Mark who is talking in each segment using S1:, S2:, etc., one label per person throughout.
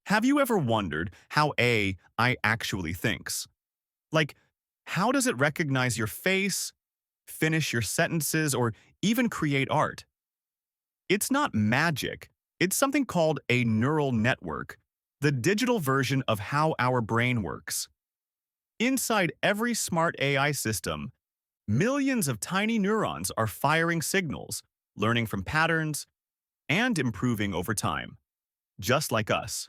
S1: Have you ever wondered how AI actually thinks? Like, how does it recognize your face, finish your sentences, or even create art? It's not magic. It's something called a neural network, the digital version of how our brain works. Inside every smart AI system, millions of tiny neurons are firing signals, learning from patterns, and improving over time, just like us.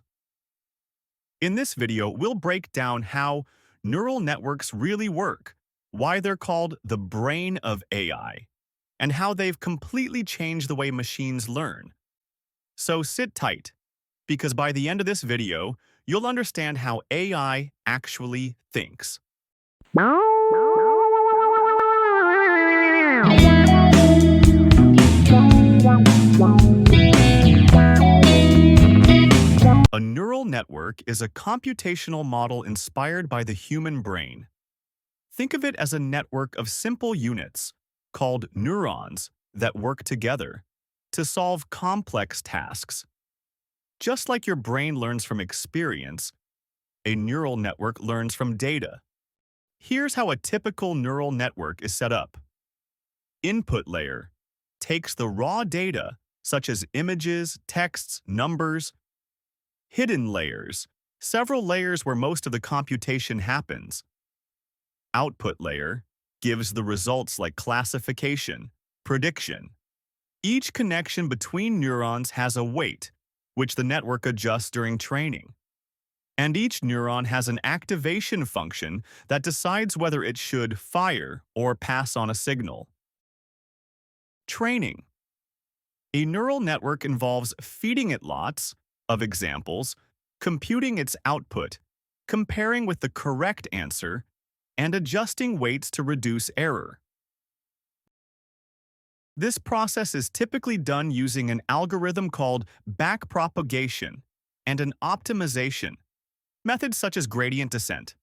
S1: In this video, we'll break down how neural networks really work, why they're called the brain of AI, and how they've completely changed the way machines learn. So sit tight, because by the end of this video, you'll understand how AI actually thinks. A neural network is a computational model inspired by the human brain. Think of it as a network of simple units, called neurons, that work together to solve complex tasks. Just like your brain learns from experience, a neural network learns from data. Here's how a typical neural network is set up. Input layer takes the raw data, such as images, texts, numbers. Hidden layers, several layers where most of the computation happens. Output layer gives the results like classification, prediction. Each connection between neurons has a weight, which the network adjusts during training. And each neuron has an activation function that decides whether it should fire or pass on a signal. Training. A neural network involves feeding it lots of examples, computing its output, comparing with the correct answer, and adjusting weights to reduce error. This process is typically done using an algorithm called backpropagation and an optimization, methods such as gradient descent.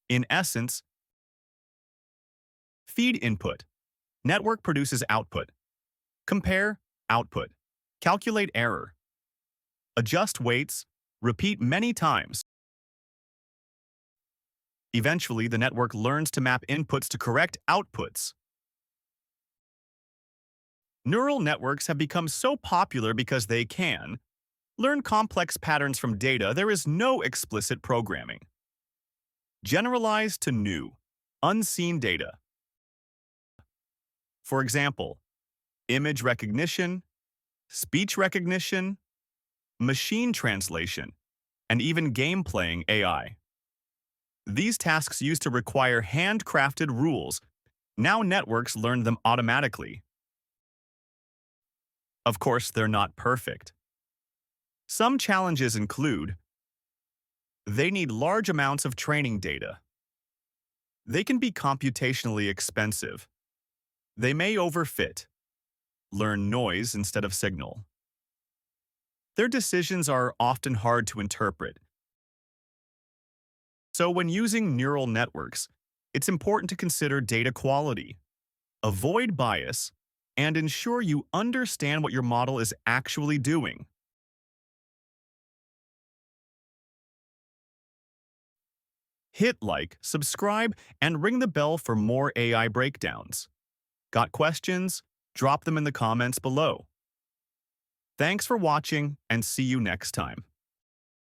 S1: In essence, feed input, network produces output, compare output, calculate error, adjust weights, repeat many times. Eventually, the network learns to map inputs to correct outputs. Neural networks have become so popular because they can learn complex patterns from data. There is no explicit programming. Generalize to new, unseen data. For example, image recognition, speech recognition, machine translation, and even game-playing AI. These tasks used to require handcrafted rules. Now networks learn them automatically. Of course, they're not perfect. Some challenges include they need large amounts of training data. They can be computationally expensive. They may overfit, learn noise instead of signal. Their decisions are often hard to interpret. So when using neural networks, it's important to consider data quality, avoid bias, and ensure you understand what your model is actually doing. Hit like, subscribe, and ring the bell for more AI breakdowns. Got questions? Drop them in the comments below. Thanks for watching, and see you next time.